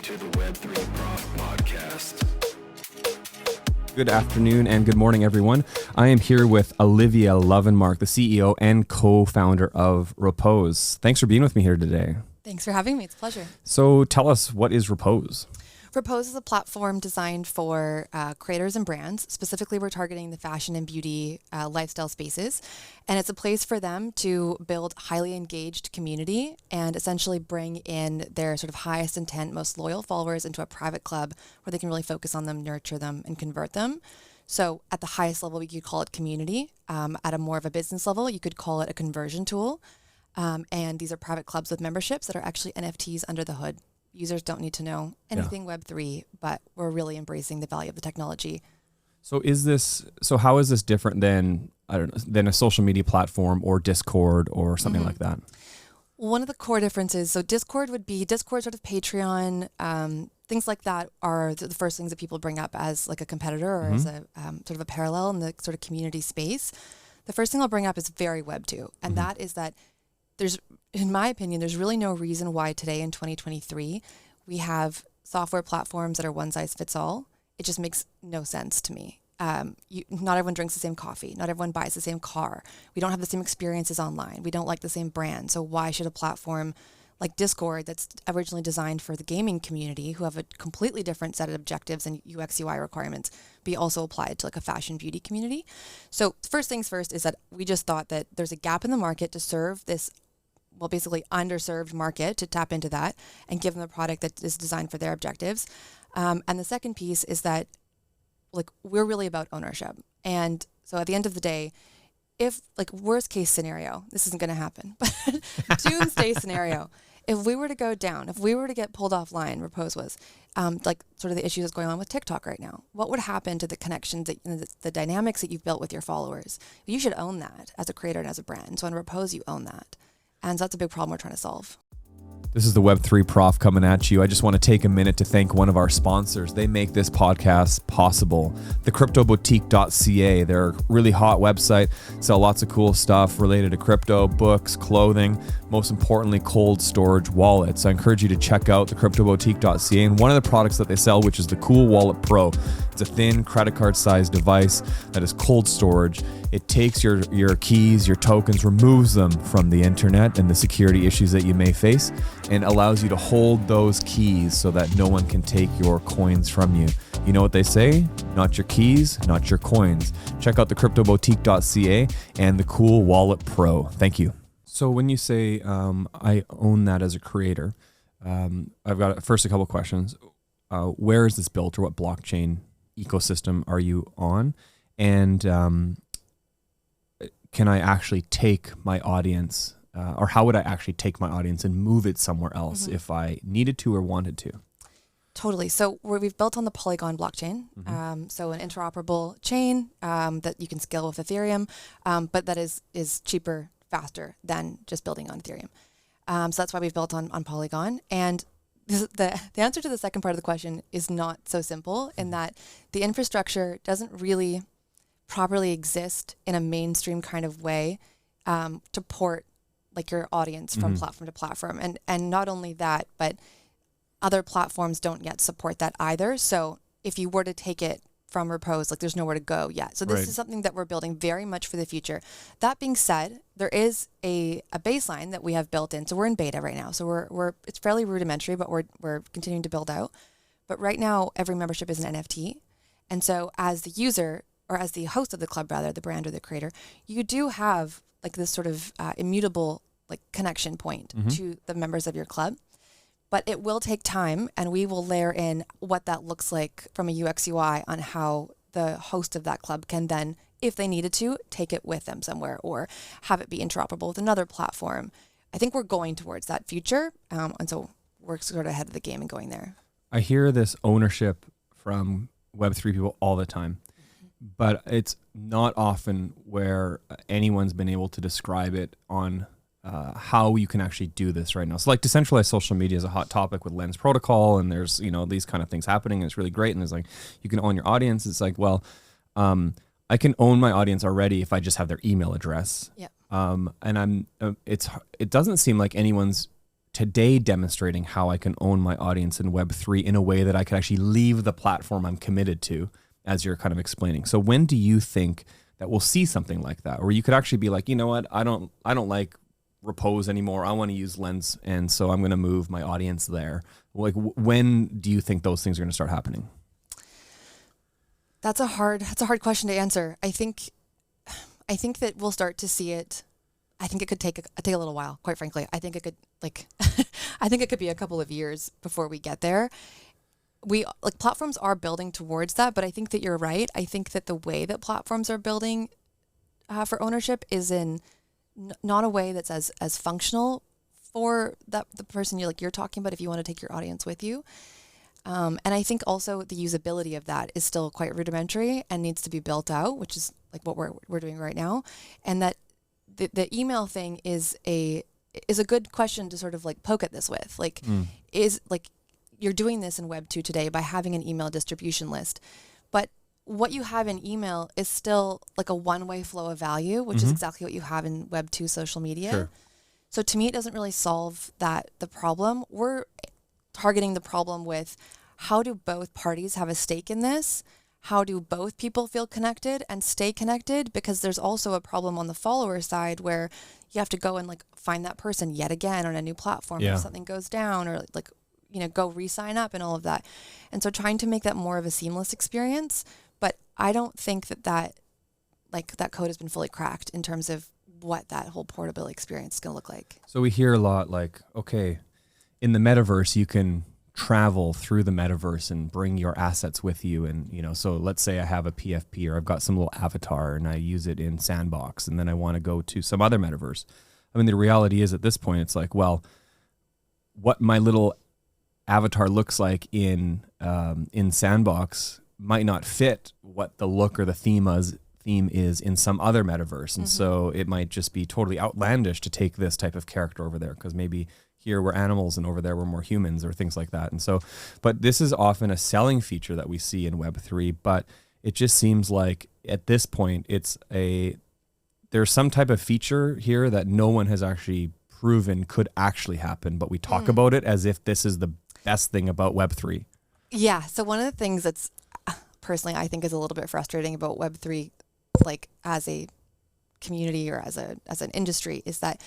to the Web3 Prof Podcast. Good afternoon and good morning, everyone. I am here with Olivia Lovenmark, the CEO and co-founder of Repose. Thanks for being with me here today. Thanks for having me. It's a pleasure. So tell us, what is Repose? Repose is a platform designed for creators and brands. Specifically, we're targeting the fashion and beauty lifestyle spaces. And it's a place for them to build highly engaged community and essentially bring in their sort of highest intent, most loyal followers into a private club where they can really focus on them, nurture them, and convert them. So at the highest level, we could call it community. At a more of a business level, you could call it a conversion tool. And these are private clubs with memberships that are actually NFTs under the hood. Users don't need to know anything Web3, but we're really embracing the value of the technology. So how is this different than, than a social media platform or Discord or something like that? One of the core differences, so Discord sort of Patreon, things like that are the first things that people bring up as like a competitor or as a sort of a parallel in the sort of community space. The first thing I'll bring up is very Web2, and that is that in my opinion, there's really no reason why today in 2023, we have software platforms that are one size fits all. It just makes no sense to me. Not everyone drinks the same coffee. Not everyone buys the same car. We don't have the same experiences online. We don't like the same brand. So why should a platform like Discord, that's originally designed for the gaming community, who have a completely different set of objectives and UX UI requirements, be also applied to like a fashion beauty community? So first things first is that we just thought that there's a gap in the market to serve this basically underserved market, to tap into that and give them a product that is designed for their objectives. And the second piece is that we're really about ownership. And so at the end of the day, if worst case scenario, this isn't going to happen, but doomsday scenario, if we were to go down, if we were to get pulled offline, Repose was sort of the issues that's going on with TikTok right now, what would happen to the connections, the dynamics that you've built with your followers? You should own that as a creator and as a brand. So in Repose, you own that. And so that's a big problem we're trying to solve. This is the Web3 Prof coming at you. I just want to take a minute to thank one of our sponsors. They make this podcast possible. thecryptoboutique.ca. They're a really hot website, sell lots of cool stuff related to crypto, books, clothing, most importantly, cold storage wallets. I encourage you to check out thecryptoboutique.ca. And one of the products that they sell, which is the Cool Wallet Pro. It's a thin credit card sized device that is cold storage. It takes your keys, your tokens, removes them from the internet and the security issues that you may face, and allows you to hold those keys so that no one can take your coins from you. You know what they say? Not your keys, not your coins. Check out thecryptoboutique.ca and the Cool Wallet Pro. Thank you. So when you say I own that as a creator, I've got first a couple questions. Where is this built, or what blockchain ecosystem are you on? And can I actually take my audience, or how would I actually take my audience and move it somewhere else if I needed to or wanted to? Totally. So we've built on the Polygon blockchain, so an interoperable chain that you can scale with Ethereum, but that is cheaper, faster than just building on Ethereum. So that's why we've built on Polygon. And the answer to the second part of the question is not so simple, in that the infrastructure doesn't really properly exist in a mainstream kind of way to port your audience from platform to platform. And not only that, but other platforms don't yet support that either. So if you were to take it from Repose, there's nowhere to go yet. So this is something that we're building very much for the future. That being said, there is a baseline that we have built in. So we're in beta right now. So it's fairly rudimentary, but we're continuing to build out. But right now, every membership is an NFT. And so as the user, or as the host of the club, rather, the brand or the creator, you do have this sort of immutable connection point to the members of your club. But it will take time, and we will layer in what that looks like from a UX UI on how the host of that club can then, if they needed to, take it with them somewhere or have it be interoperable with another platform. I think we're going towards that future, and so we're sort of ahead of the game and going there. I hear this ownership from Web3 people all the time, but it's not often where anyone's been able to describe it on how you can actually do this right now. So decentralized social media is a hot topic with Lens Protocol, and there's, these kind of things happening, and it's really great. And there's you can own your audience. It's I can own my audience already if I just have their email address. Yeah. And it doesn't seem like anyone's today demonstrating how I can own my audience in Web3 in a way that I can actually leave the platform I'm committed to, as you're kind of explaining. So when do you think that we'll see something like that, or you could actually be like, you know what, I don't like Repose anymore. I want to use Lens, and so I'm going to move my audience there. Like, when do you think those things are going to start happening? That's a hard question to answer. I think that we'll start to see it. I think it could take a little while, quite frankly. I think it could I think it could be a couple of years before we get there. Platforms are building towards that, but I think that you're right. I think that the way that platforms are building for ownership is in not a way that's as functional for the person you're talking about if you want to take your audience with you. And I think also the usability of that is still quite rudimentary and needs to be built out, which is like what we're doing right now. And that the email thing is a good question to sort of like poke at this with. You're doing this in Web 2 today by having an email distribution list, but what you have in email is still like a one-way flow of value, which is exactly what you have in Web 2 social media. Sure. So to me, it doesn't really solve the problem. We're targeting the problem with how do both parties have a stake in this? How do both people feel connected and stay connected? Because there's also a problem on the follower side where you have to go and like find that person yet again on a new platform if something goes down, or go re-sign up and all of that. And so trying to make that more of a seamless experience. But I don't think that code has been fully cracked in terms of what that whole portability experience is going to look like. So we hear a lot like, okay, in the metaverse, you can travel through the metaverse and bring your assets with you. And, so let's say I have a PFP, or I've got some little avatar and I use it in Sandbox, and then I want to go to some other metaverse. I mean, the reality is at this point, it's like, well, what my little avatar looks like in Sandbox might not fit what the look or the theme is in some other metaverse. And so it might just be totally outlandish to take this type of character over there, because maybe here we're animals and over there we're more humans, or things like that. And so, but this is often a selling feature that we see in Web3, but it just seems like at this point there's some type of feature here that no one has actually proven could actually happen, but we talk about it as if this is the best thing about Web3. Yeah. So one of the things that's personally I think is a little bit frustrating about Web3, like as a community or as an industry, is that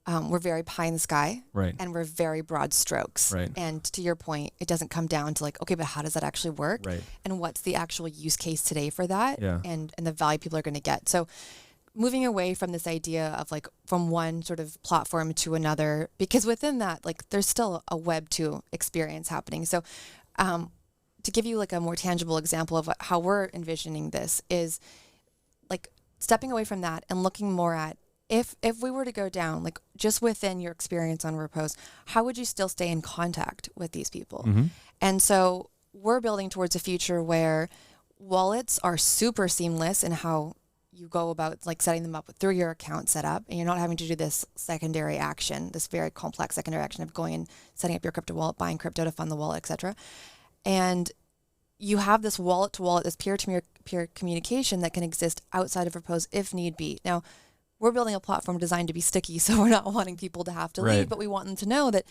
we're very pie in the sky, right? And we're very broad strokes, right? And to your point, it doesn't come down to like, okay, but how does that actually work, right? And what's the actual use case today for that, yeah. and the value people are going to get. So moving away from this idea of like from one sort of platform to another, because within that, like there's still a Web 2 experience happening. So to give you like a more tangible example of how we're envisioning this is like stepping away from that and looking more at if we were to go down, like just within your experience on Repose, how would you still stay in contact with these people? And so we're building towards a future where wallets are super seamless in how you go about like setting them up through your account setup, and you're not having to do this secondary action, this very complex secondary action of going and setting up your crypto wallet, buying crypto to fund the wallet, etc. And you have this wallet to wallet, this peer-to-peer communication that can exist outside of Repose if need be. Now, we're building a platform designed to be sticky, so we're not wanting people to have to leave, but we want them to know that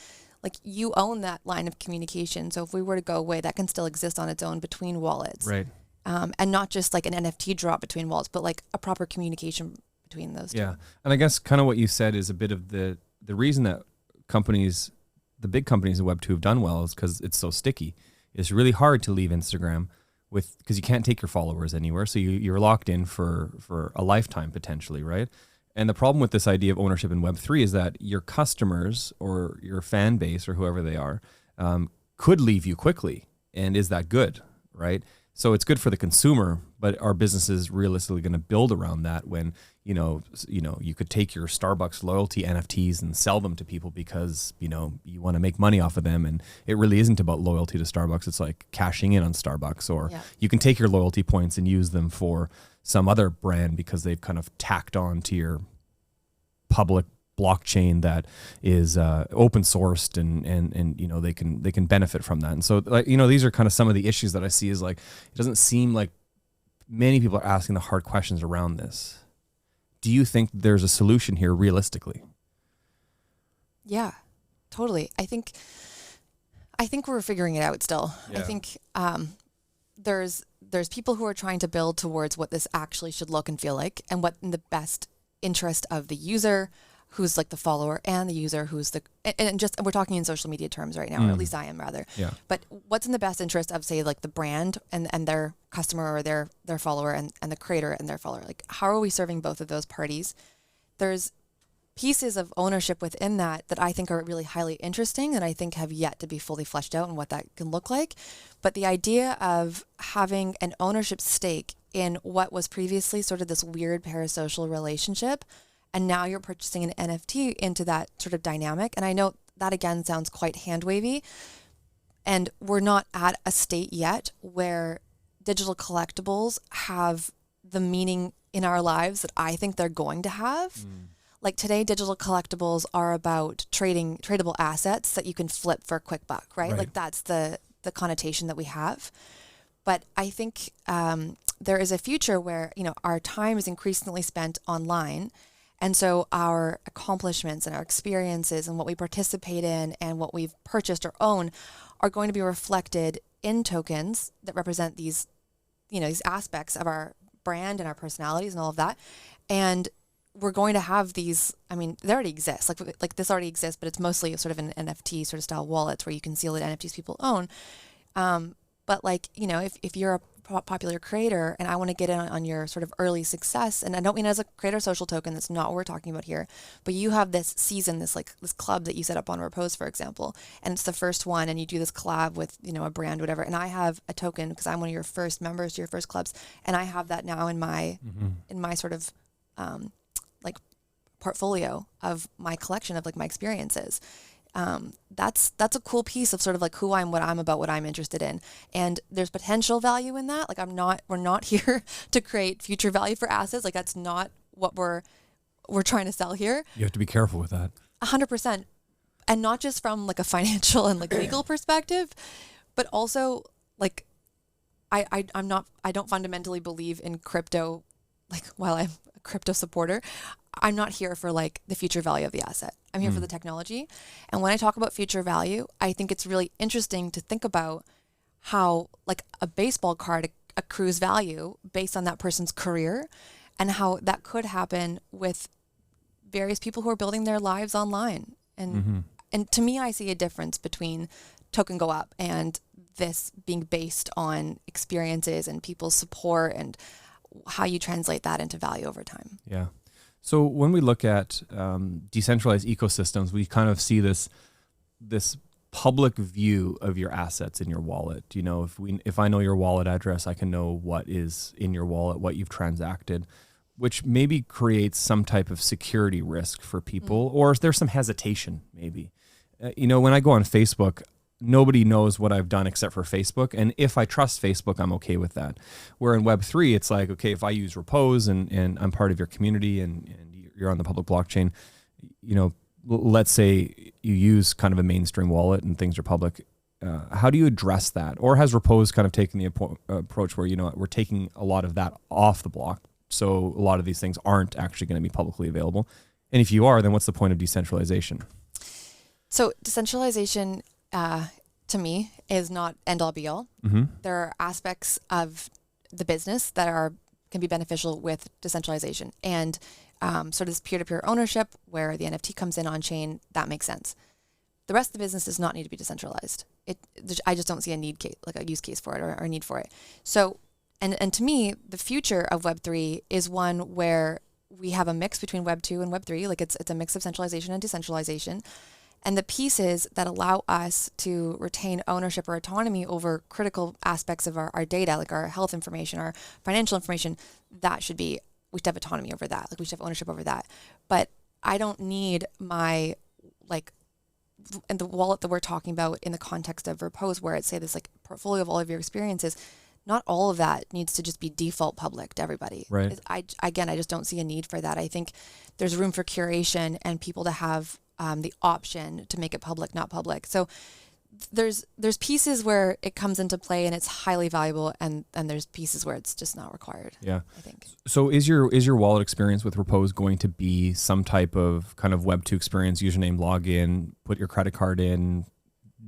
like you own that line of communication. So if we were to go away, that can still exist on its own between wallets. Right. And not just like an NFT drop between wallets, but like a proper communication between those two. Yeah. And I guess kind of what you said is a bit of the reason that the big companies in Web2 have done well is because it's so sticky. It's really hard to leave Instagram because you can't take your followers anywhere. So you're locked in for a lifetime potentially, right? And the problem with this idea of ownership in Web3 is that your customers or your fan base or whoever they are could leave you quickly. And is that good, right? So it's good for the consumer, but are businesses realistically going to build around that when, you could take your Starbucks loyalty NFTs and sell them to people because, you want to make money off of them. And it really isn't about loyalty to Starbucks. It's like cashing in on Starbucks, or you can take your loyalty points and use them for some other brand because they've kind of tacked on to your public blockchain that is open sourced and they can benefit from that. And so these are kind of some of the issues that I see is like, it doesn't seem like many people are asking the hard questions around this. Do you think there's a solution here realistically? Yeah. totally. I think we're figuring it out still. Yeah. I think there's people who are trying to build towards what this actually should look and feel like, and what in the best interest of the user, who's like the follower, and the user who's the, and we're talking in social media terms right now, or at least I am rather. Yeah. But what's in the best interest of, say, like the brand and their customer, or their follower, and the creator and their follower? Like, how are we serving both of those parties? There's pieces of ownership within that I think are really highly interesting, and I think have yet to be fully fleshed out and what that can look like. But the idea of having an ownership stake in what was previously sort of this weird parasocial relationship, and now you're purchasing an NFT into that sort of dynamic. And I know that again sounds quite hand wavy, and we're not at a state yet where digital collectibles have the meaning in our lives that I think they're going to have. Like today, digital collectibles are about trading tradable assets that you can flip for a quick buck, right? Like that's the connotation that we have. But I think there is a future where, our time is increasingly spent online. And so our accomplishments and our experiences and what we participate in and what we've purchased or own are going to be reflected in tokens that represent these, these aspects of our brand and our personalities and all of that. And we're going to have these, they already exist. Like this already exists, but it's mostly sort of an NFT sort of style wallets where you can see all the NFTs people own. But if you're a popular creator and I want to get in on your sort of early success, and I don't mean as a creator social token, that's not what we're talking about here, but you have this season, this club that you set up on Repose, for example, and it's the first one, and you do this collab with, a brand, whatever. And I have a token because I'm one of your first members to your first clubs. And I have that now in my, in my sort of, portfolio of my collection of my experiences. That's a cool piece of sort of who I am, what I'm about, what I'm interested in. And there's potential value in that. We're not here to create future value for assets. That's not what we're trying to sell here. You have to be careful with that. 100%. And not just from a financial and legal perspective, but also I don't fundamentally believe in crypto. While I'm a crypto supporter, I'm not here for the future value of the asset. I'm here for the technology. And when I talk about future value, I think it's really interesting to think about how a baseball card accrues value based on that person's career, and how that could happen with various people who are building their lives online. And and to me, I see a difference between token go up and this being based on experiences and people's support and how you translate that into value over time. Yeah. So when we look at decentralized ecosystems, we kind of see this public view of your assets in your wallet. If I know your wallet address, I can know what is in your wallet, what you've transacted, which maybe creates some type of security risk for people, or there's some hesitation maybe. When I go on Facebook, nobody knows what I've done except for Facebook. And if I trust Facebook, I'm okay with that. Where in Web3, it's okay, if I use Repose and I'm part of your community and you're on the public blockchain, let's say you use kind of a mainstream wallet and things are public. How do you address that? Or has Repose kind of taken the approach where, we're taking a lot of that off the block, so a lot of these things aren't actually going to be publicly available? And if you are, then what's the point of decentralization? So decentralization, to me, is not end all be all. There are aspects of the business that can be beneficial with decentralization, and sort of this peer-to-peer ownership where the NFT comes in on chain, that makes sense. The rest of the business does not need to be decentralized. I just don't see a need case, a use case for it, or a need for it. So, and to me, the future of Web3 is one where we have a mix between Web2 and Web3. It's a mix of centralization and decentralization. And the pieces that allow us to retain ownership or autonomy over critical aspects of our data, like our health information, our financial information, we should have autonomy over that. We should have ownership over that. But I don't need my, and the wallet that we're talking about in the context of Repose, where it's, say, this portfolio of all of your experiences, not all of that needs to just be default public to everybody. Right. I just don't see a need for that. I think there's room for curation and people to have the option to make it public, not public. So there's pieces where it comes into play and it's highly valuable, and there's pieces where it's just not required. Yeah, I think. So is your wallet experience with Repose going to be some type of kind of Web2 experience, username, login, put your credit card in,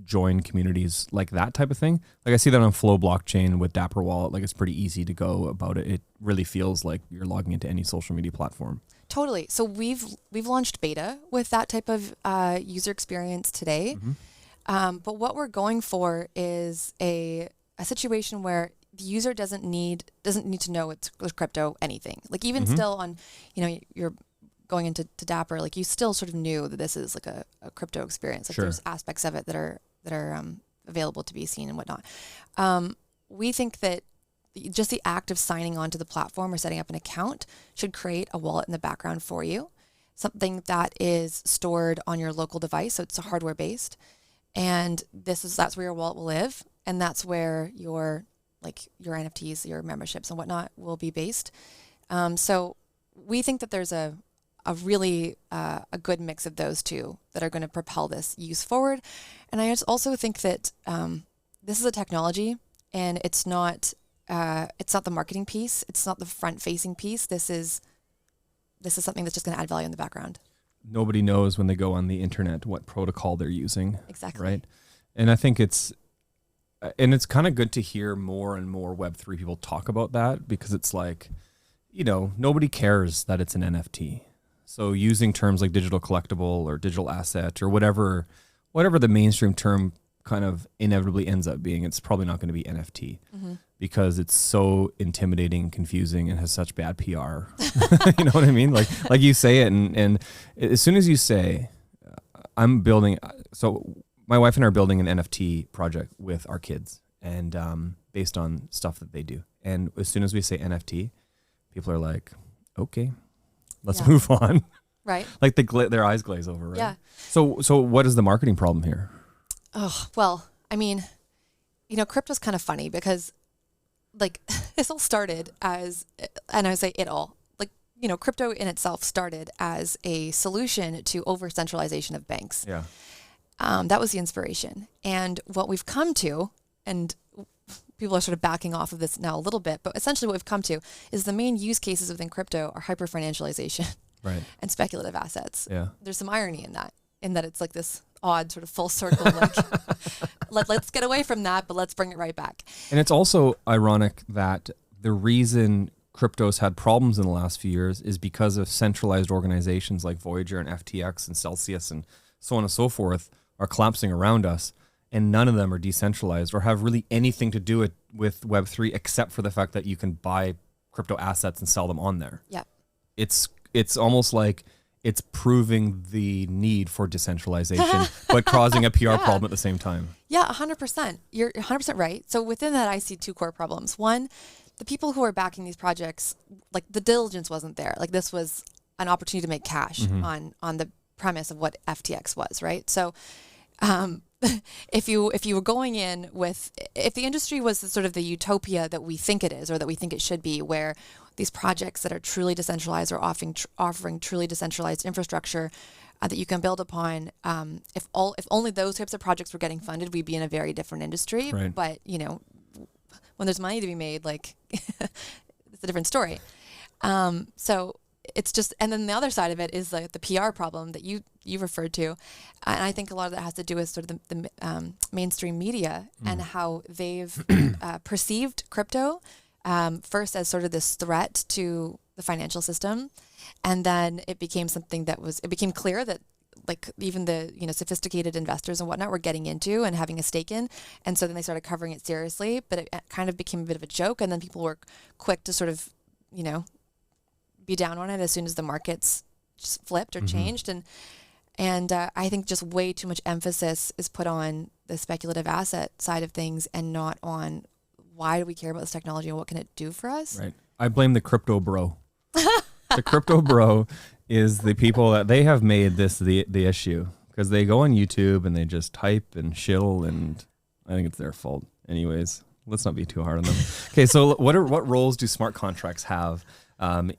join communities, like that type of thing? Like I see that on Flow blockchain with Dapper Wallet, like it's pretty easy to go about it. It really feels like you're logging into any social media platform. Totally. So we've launched beta with that type of user experience today. But what we're going for is a situation where the user doesn't need to know it's crypto anything. Like even still on, you're going into Dapper, like you still sort of knew that this is like a crypto experience. Like there's aspects of it that are available to be seen and whatnot. We think that just the act of signing onto the platform or setting up an account should create a wallet in the background for you, something that is stored on your local device. So it's hardware based. And that's where your wallet will live, and that's where your NFTs, your memberships and whatnot will be based. So we think that there's a really a good mix of those two that are going to propel this use forward. And I also think that this is a technology, and it's not the marketing piece, it's not the front facing piece. This is something that's just going to add value in the background. Nobody knows when they go on the internet what protocol they're using. Exactly. Right. And I think it's kind of good to hear more and more Web3 people talk about that, because it's like, nobody cares that it's an NFT. So using terms like digital collectible or digital asset or whatever the mainstream term kind of inevitably ends up being, it's probably not going to be NFT because it's so intimidating and confusing and has such bad PR. You know what I mean? Like you say it, and as soon as you say, I'm building, so my wife and I are building an NFT project with our kids, and based on stuff that they do. And as soon as we say NFT, people are like, okay, let's move on. Right. Like their eyes glaze over, right? Yeah. So what is the marketing problem here? Oh, well, I mean, crypto's kind of funny because like this all started as, and I say it all, like, crypto in itself started as a solution to over centralization of banks. Yeah. That was the inspiration. And what we've come to, and people are sort of backing off of this now a little bit, but essentially what we've come to is the main use cases within crypto are hyper-financialization Right. and speculative assets. Yeah. There's some irony in that it's like this odd sort of full circle, like let's get away from that, but let's bring it right back. And it's also ironic that the reason crypto's had problems in the last few years is because of centralized organizations like Voyager and FTX and Celsius and so on and so forth are collapsing around us, and none of them are decentralized or have really anything to do with Web3 except for the fact that you can buy crypto assets and sell them on there. Yeah. It's almost like it's proving the need for decentralization, but causing a PR problem at the same time. Yeah, 100%. You're 100% right. So within that, I see two core problems. One, the people who are backing these projects, like the diligence wasn't there. Like this was an opportunity to make cash on the premise of what FTX was, right? So if you were going in with, if the industry was sort of the utopia that we think it is, or that we think it should be, where these projects that are truly decentralized are offering truly decentralized infrastructure that you can build upon, if only those types of projects were getting funded, we'd be in a very different industry. Right. But when there's money to be made, like it's a different story. So it's just, and then the other side of it is the PR problem that you referred to, and I think a lot of that has to do with sort of the mainstream media and how they've perceived crypto first as sort of this threat to the financial system, and then it became something it became clear that like even the sophisticated investors and whatnot were getting into and having a stake in, and so then they started covering it seriously, but it kind of became a bit of a joke, and then people were quick to sort of be down on it as soon as the markets just flipped or changed, and I think just way too much emphasis is put on the speculative asset side of things and not on why do we care about this technology and what can it do for us. Right. I blame the crypto bro. The crypto bro is the people that they have made this the issue, because they go on YouTube and they just type and shill, and I think it's their fault. Anyways, let's not be too hard on them. Okay, so what roles do smart contracts have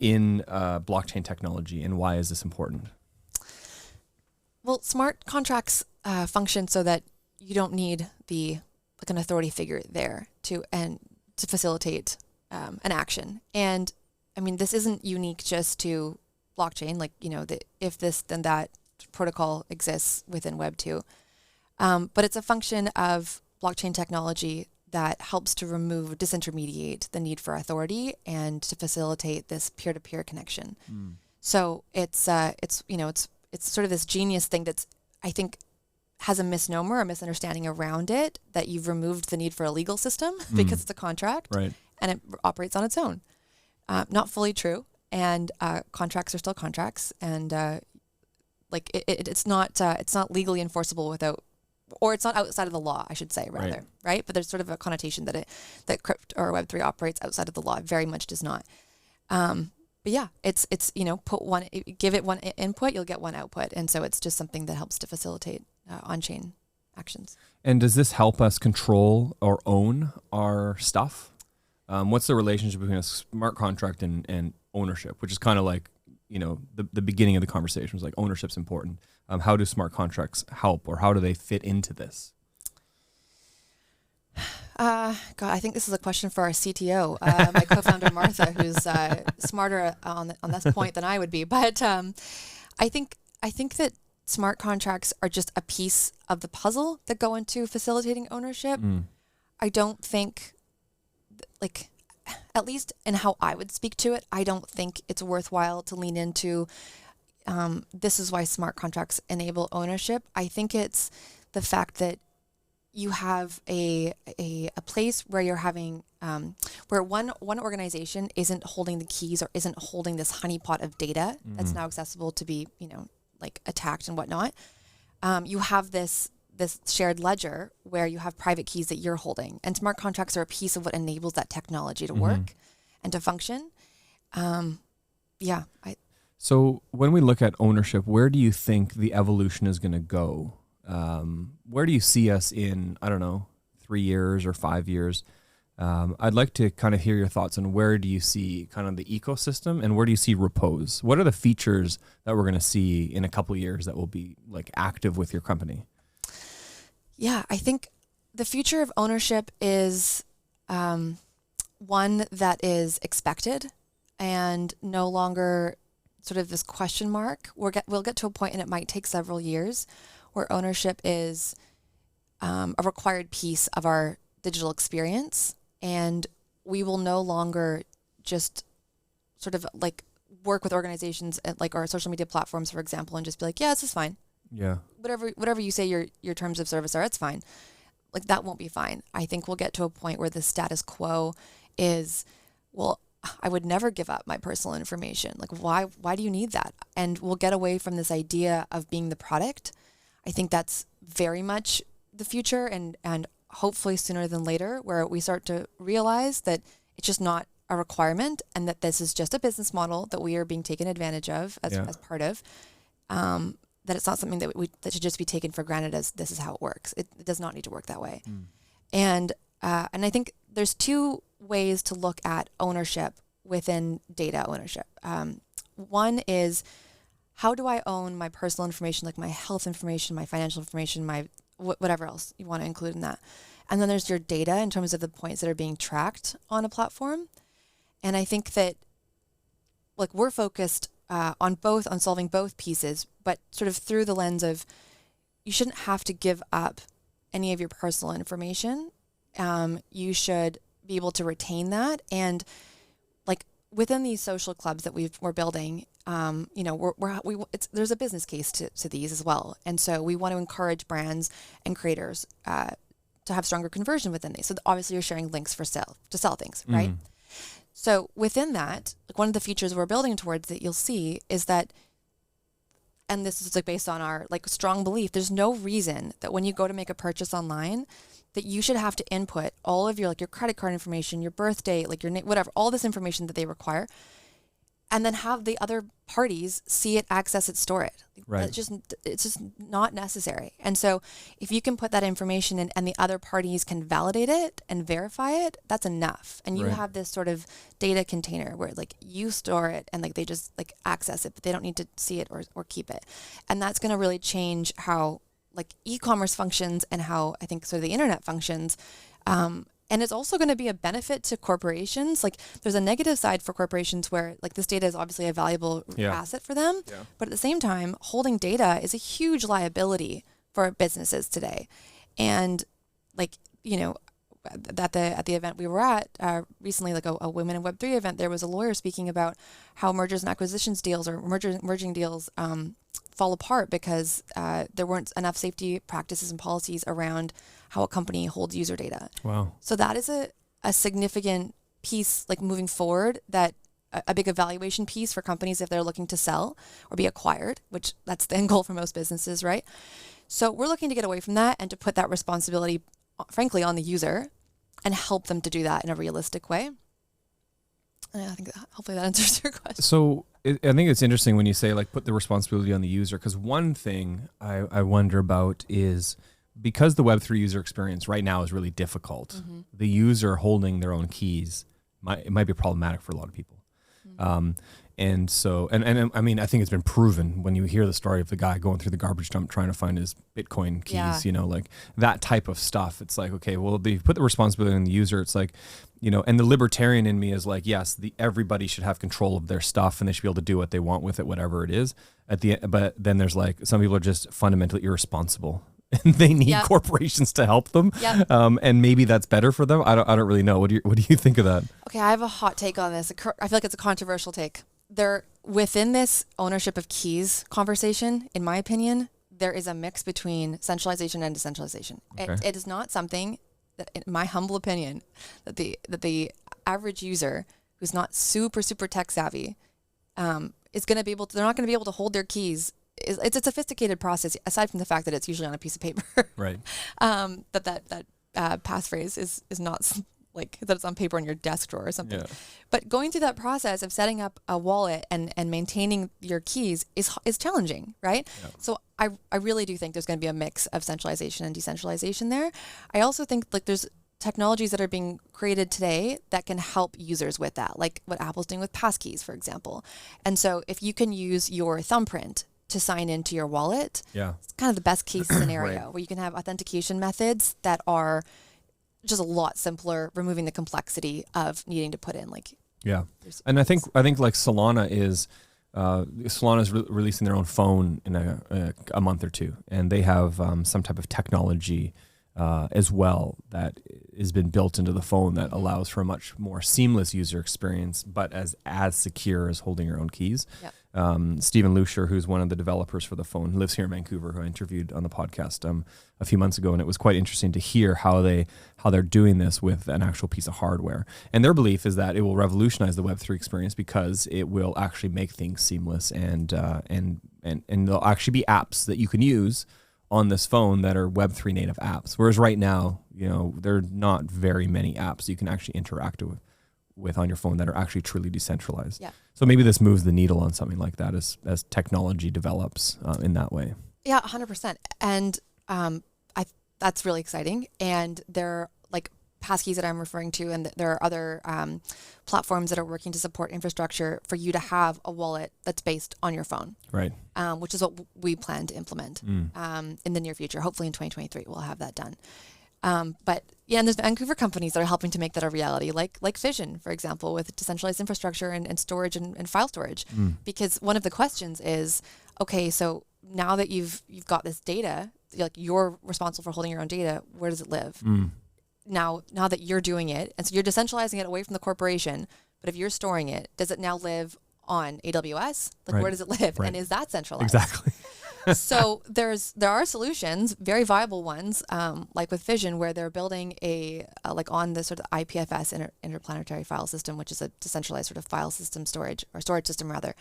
in blockchain technology, and why is this important? Well, smart contracts function so that you don't need like an authority figure there to facilitate an action. And I mean, this isn't unique just to blockchain, like, the if this then that protocol exists within Web 2. But it's a function of blockchain technology that helps to disintermediate the need for authority and to facilitate this peer-to-peer connection. So it's sort of this genius thing that's, I think, has a misnomer, a misunderstanding around it, that you've removed the need for a legal system because it's a contract, Right. and it operates on its own. Not fully true, and contracts are still contracts, and it's not legally enforceable without, or it's not outside of the law, I should say, rather, right? But there's sort of a connotation that crypto or Web3 operates outside of the law. It very much does not. But yeah, it's give it one input, you'll get one output, and so it's just something that helps to facilitate on-chain actions. And does this help us control or own our stuff? What's the relationship between a smart contract and ownership, which is kind of like, the beginning of the conversation was like ownership's important. How do smart contracts help, or how do they fit into this? God, I think this is a question for our CTO, my co-founder Martha, who's smarter on this point than I would be. But I think that smart contracts are just a piece of the puzzle that go into facilitating ownership. I don't think, at least in how I would speak to it, I don't think it's worthwhile to lean into this is why smart contracts enable ownership. I think it's the fact that you have a place where you're having where one organization isn't holding the keys or isn't holding this honeypot of data that's now accessible to be attacked and whatnot. You have this shared ledger where you have private keys that you're holding, and smart contracts are a piece of what enables that technology to work and to function. So when we look at ownership, where do you think the evolution is going to go? Where do you see us in, 3 years or 5 years? I'd like to kind of hear your thoughts on where do you see kind of the ecosystem, and where do you see Repose? What are the features that we're going to see in a couple of years that will be active with your company? Yeah, I think the future of ownership is one that is expected and no longer sort of this question mark. We'll get to a point, and it might take several years, where ownership is a required piece of our digital experience, and we will no longer just sort of work with organizations at our social media platforms, for example, and just be like, yeah, this is fine. Yeah. Whatever you say your terms of service are, it's fine. That won't be fine. I think we'll get to a point where the status quo is, well, I would never give up my personal information. Why do you need that? And we'll get away from this idea of being the product. I think that's very much the future, and hopefully sooner than later, where we start to realize that it's just not a requirement, and that this is just a business model that we are being taken advantage of as part of. That it's not something that should just be taken for granted as this is how it works. It does not need to work that way. And I think there's two ways to look at ownership within data ownership. One is, how do I own my personal information, like my health information, my financial information, my whatever else you want to include in that. And then there's your data in terms of the points that are being tracked on a platform. And I think that we're focused on solving both pieces, but sort of through the lens of, you shouldn't have to give up any of your personal information. You should be able to retain that. And within these social clubs that we're building, there's a business case to these as well. And so we want to encourage brands and creators to have stronger conversion within these. So obviously you're sharing links to sell things, right? So within that, one of the features we're building towards that you'll see is that, and this is based on our strong belief, there's no reason that when you go to make a purchase online that you should have to input all of your your credit card information, your birth date, your name, whatever, all this information that they require, and then have the other parties see it, access it, store it. Right. It's just not necessary. And so if you can put that information in and the other parties can validate it and verify it, that's enough. And you have this sort of data container where you store it and they just access it, but they don't need to see it or keep it. And that's going to really change how like e-commerce functions and how I think sort of the internet functions. And it's also going to be a benefit to corporations. Like there's a negative side for corporations where like this data is obviously a valuable asset for them. Yeah. But at the same time, holding data is a huge liability for businesses today. And like, you know, at the event we were at recently, like a Women in Web3 event, there was a lawyer speaking about how mergers and acquisitions deals or merging deals fall apart because there weren't enough safety practices and policies around how a company holds user data. Wow. So that is a significant piece, like moving forward, that a big evaluation piece for companies if they're looking to sell or be acquired, which that's the end goal for most businesses, right? So we're looking to get away from that and to put that responsibility, frankly, on the user and help them to do that in a realistic way. And I think hopefully that answers your question. So I think it's interesting when you say like put the responsibility on the user, because one thing I wonder about is because the Web3 user experience right now is really difficult, the user holding their own keys might be problematic for a lot of people. And so, and I mean, I think it's been proven when you hear the story of the guy going through the garbage dump trying to find his Bitcoin keys, you know, like that type of stuff. It's like, okay, well, they put the responsibility on the user. It's like, you know, and the libertarian in me is like, yes, everybody should have control of their stuff and they should be able to do what they want with it, whatever it is. But then there's like, some people are just fundamentally irresponsible. And they need corporations to help them, and maybe that's better for them. I don't really know. What do you think of that? Okay, I have a hot take on this. I feel like it's a controversial take. Within this ownership of keys conversation, in my opinion, there is a mix between centralization and decentralization. Okay. It is not something that, in my humble opinion, that the average user who's not super tech savvy is going to be able to. They're not going to be able to hold their keys. It's a sophisticated process, aside from the fact that it's usually on a piece of paper. Right. That passphrase is not like that it's on paper on your desk drawer or something. Yeah. But going through that process of setting up a wallet and maintaining your keys is challenging, right? Yeah. So I really do think there's going to be a mix of centralization and decentralization there. I also think like there's technologies that are being created today that can help users with that, like what Apple's doing with passkeys, for example. And so if you can use your thumbprint to sign into your wallet, it's kind of the best case scenario where you can have authentication methods that are just a lot simpler, removing the complexity of needing to put in like. Yeah. And I think like Solana is releasing their own phone in a month or two, and they have some type of technology as well that has been built into the phone that allows for a much more seamless user experience, but as secure as holding your own keys. Yep. Stephen Lucier, who's one of the developers for the phone, lives here in Vancouver, who I interviewed on the podcast a few months ago, and it was quite interesting to hear how they're doing this with an actual piece of hardware. And their belief is that it will revolutionize the Web3 experience because it will actually make things seamless, and there'll actually be apps that you can use on this phone that are Web3 native apps. Whereas right now, you know, there are not very many apps you can actually interact with on your phone that are actually truly decentralized. Yeah. So maybe this moves the needle on something like that as technology develops in that way. Yeah, 100%. And that's really exciting. And they're like passkeys that I'm referring to, and there are other platforms that are working to support infrastructure for you to have a wallet that's based on your phone. Right. Which is what we plan to implement in the near future. Hopefully in 2023, we'll have that done. But yeah, and there's Vancouver companies that are helping to make that a reality, like Fission, for example, with decentralized infrastructure and storage and file storage. Because one of the questions is, okay, so now that you've got this data, like you're responsible for holding your own data, where does it live? Now that you're doing it, and so you're decentralizing it away from the corporation, but if you're storing it, does it now live on AWS? Like where does it live? And is that centralized? Exactly. So there are solutions, very viable ones, like with Fission, where they're building like on the sort of IPFS interplanetary file system, which is a decentralized sort of file system storage system rather,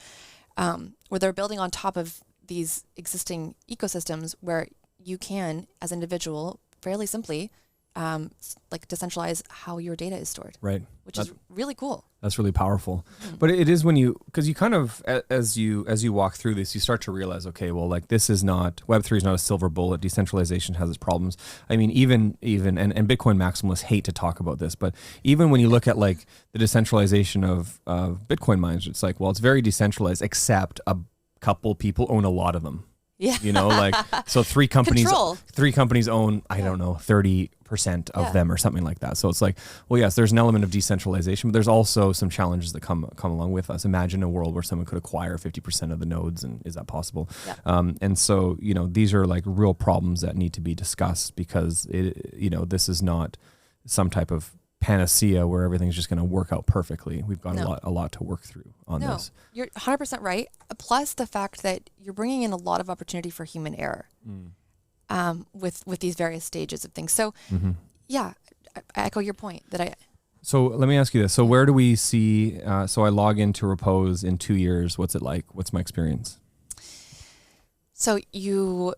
where they're building on top of these existing ecosystems where you can, as an individual, fairly simply, like decentralize how your data is stored. Right. Which is really cool. That's really powerful. But it is because you kind of, as you walk through this, you start to realize, okay, well, like this is not, Web3 is not a silver bullet. Decentralization has its problems. I mean, even and Bitcoin maximalists hate to talk about this, but even when you look at like the decentralization of Bitcoin mines, it's like, well, it's very decentralized, except a couple people own a lot of them. Yeah. You know, like, so three companies own, I Yeah. don't know, 30% of Yeah. them or something like that. So it's like, well, yes, there's an element of decentralization, but there's also some challenges that come along with us. Imagine a world where someone could acquire 50% of the nodes, and is that possible? Yeah. And so, you know, these are like real problems that need to be discussed, because this is not some type of panacea where everything's just going to work out perfectly. We've got a lot to work through on this. You're 100% right. Plus the fact that you're bringing in a lot of opportunity for human error with these various stages of things. So yeah, I echo your point that So let me ask you this. So where do we see, so I log into Repose in 2 years. What's it like? What's my experience? So you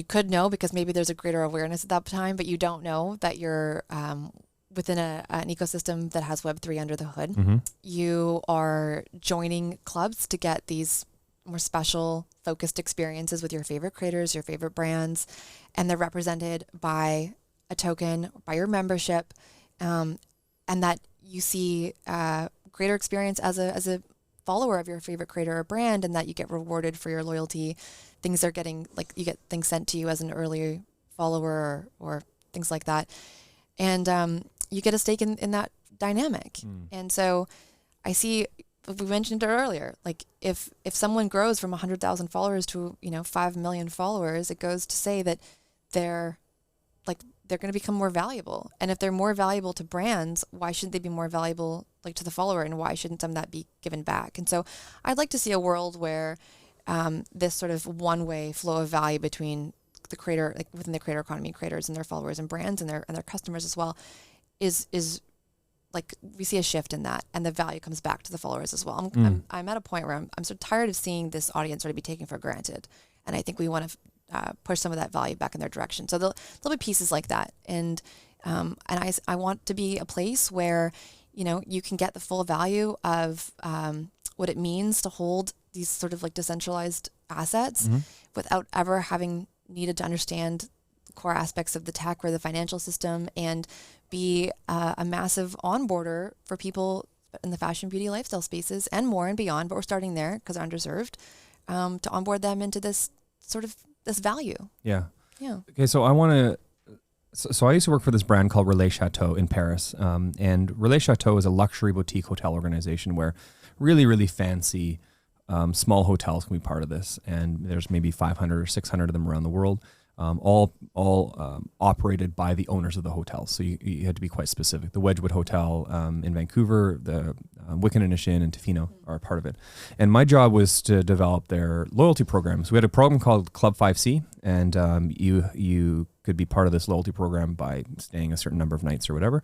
could know, because maybe there's a greater awareness at that time, but you don't know that you're within an ecosystem that has Web3 under the hood. You are joining clubs to get these more special, focused experiences with your favorite creators, your favorite brands, and they're represented by a token, by your membership, and that you see greater experience as a follower of your favorite creator or brand, and that you get rewarded for your loyalty. Things are getting, like, you get things sent to you as an early follower or things like that. And you get a stake in that dynamic. And so I see, we mentioned it earlier, like if someone grows from 100,000 followers to, 5 million followers, it goes to say that they're going to become more valuable. And if they're more valuable to brands, why shouldn't they be more valuable to the follower, and why shouldn't some of that be given back? And so I'd like to see a world where this sort of one-way flow of value between the creator, like within the creator economy, creators and their followers and brands and their customers as well, is like, we see a shift in that, and the value comes back to the followers as well. I'm at a point where I'm sort of tired of seeing this audience sort of be taken for granted, and I think we want to push some of that value back in their direction. So there'll be pieces like that, and I want to be a place where you can get the full value of what it means to hold these sort of like decentralized assets without ever having needed to understand core aspects of the tech or the financial system, and be a massive onboarder for people in the fashion, beauty, lifestyle spaces and more and beyond. But we're starting there because they're underserved, to onboard them into this sort of this value. Yeah. Yeah. Okay. So I want to, so I used to work for this brand called Relais Chateau in Paris. And Relais Chateau is a luxury boutique hotel organization where really, really fancy small hotels can be part of this. And there's maybe 500 or 600 of them around the world. All operated by the owners of the hotels. So you had to be quite specific. The Wedgwood Hotel in Vancouver, the Wickenden Inn and Tofino are a part of it. And my job was to develop their loyalty programs. We had a program called Club 5C, and you could be part of this loyalty program by staying a certain number of nights or whatever,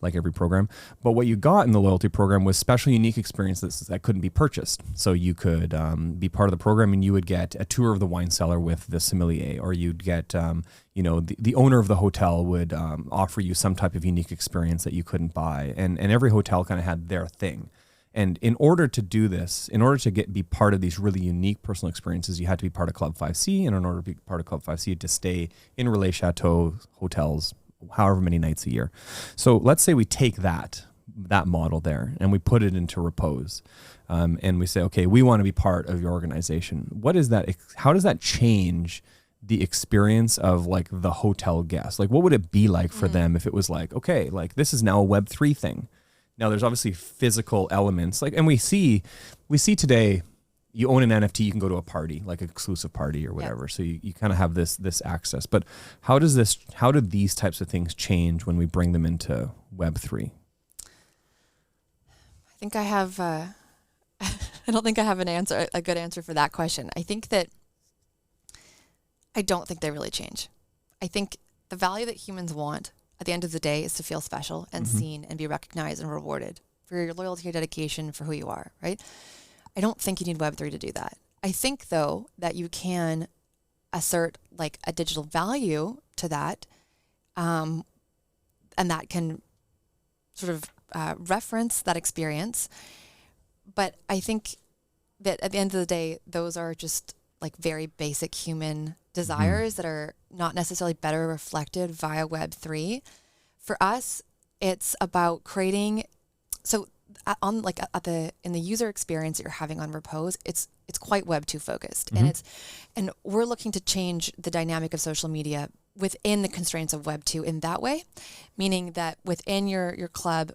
like every program. But what you got in the loyalty program was special, unique experiences that couldn't be purchased. So you could be part of the program, and you would get a tour of the wine cellar with the sommelier, or you'd get, the owner of the hotel would offer you some type of unique experience that you couldn't buy. And every hotel kind of had their thing. And in order to do this, in order to be part of these really unique personal experiences, you had to be part of Club 5C. And in order to be part of Club 5C, you had to stay in Relais Chateau hotels however many nights a year. So let's say we take that model there and we put it into Repose. And we say, okay, we want to be part of your organization. What is that? How does that change the experience of like the hotel guest? Like, what would it be like for them if it was like, okay, like this is now a Web3 thing. Now there's obviously physical elements, like, and we see today, you own an NFT, you can go to a party, like an exclusive party or whatever. Yeah. So you kind of have this access. But how do these types of things change when we bring them into Web3? I think I have, I don't think I have a good answer for that question. I don't think they really change. I think the value that humans want at the end of the day is to feel special and seen and be recognized and rewarded for your loyalty, your dedication, for who you are, right? I don't think you need Web3 to do that. I think, though, that you can assert like a digital value to that, and that can sort of reference that experience. But I think that at the end of the day, those are just like very basic human desires that are not necessarily better reflected via Web3. For us, it's about creating, so in the user experience that you're having on Repose, it's quite Web 2 focused, Mm-hmm. and we're looking to change the dynamic of social media within the constraints of Web 2 in that way, meaning that within your club,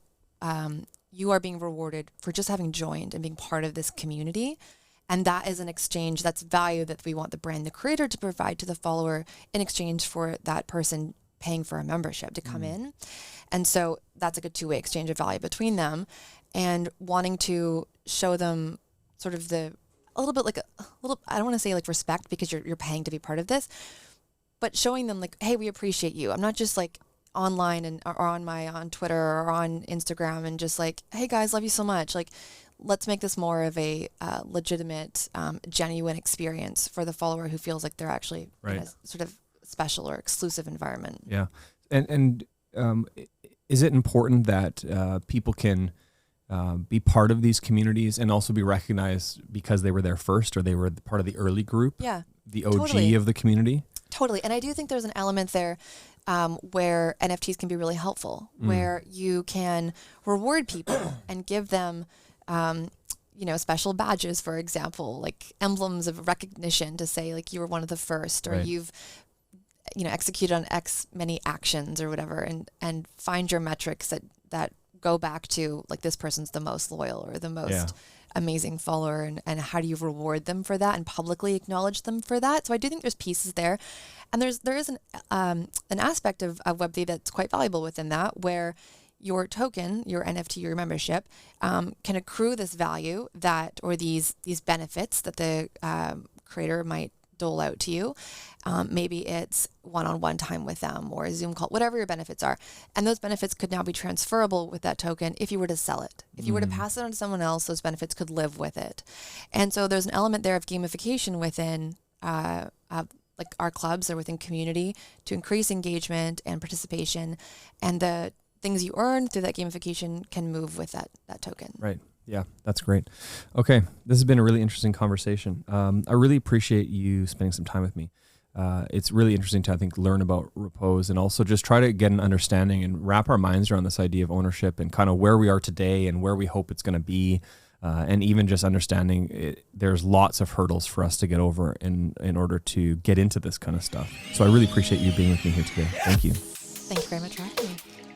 you are being rewarded for just having joined and being part of this community. And that is an exchange, that's value that we want the brand, the creator, to provide to the follower in exchange for that person paying for a membership to come in. And so that's like a two-way exchange of value between them, and wanting to show them sort of a little bit like I don't want to say like respect, because you're paying to be part of this, but showing them like, hey, we appreciate you. I'm not just like online or on Twitter or on Instagram and just like, hey guys, love you so much. Like, let's make this more of a legitimate, genuine experience for the follower who feels like they're actually in a sort of special or exclusive environment. Yeah. And is it important that people can be part of these communities and also be recognized because they were there first, or they were part of the early group? Yeah. The OG Totally. of the community? Totally. And I do think there's an element there where NFTs can be really helpful, where you can reward people and give them special badges, for example, like emblems of recognition to say like you were one of the first, or you've executed on X many actions or whatever, and find your metrics that go back to like this person's the most loyal or the most amazing follower, and how do you reward them for that and publicly acknowledge them for that. So I do think there's pieces there, and there is an aspect of Web3 that's quite valuable within that, where your token, your NFT, your membership, can accrue this value or these benefits that the creator might dole out to you. Maybe it's one-on-one time with them or a Zoom call, whatever your benefits are. And those benefits could now be transferable with that token if you were to sell it. If you were to pass it on to someone else, those benefits could live with it. And so there's an element there of gamification within like our clubs or within community to increase engagement and participation, and the things you earn through that gamification can move with that token. Right. Yeah, that's great. Okay, this has been a really interesting conversation. I really appreciate you spending some time with me. It's really interesting to, I think, learn about Repose and also just try to get an understanding and wrap our minds around this idea of ownership and kind of where we are today and where we hope it's going to be. And even just understanding there's lots of hurdles for us to get over in order to get into this kind of stuff. So I really appreciate you being with me here today. Thank you. Thank you very much for having me.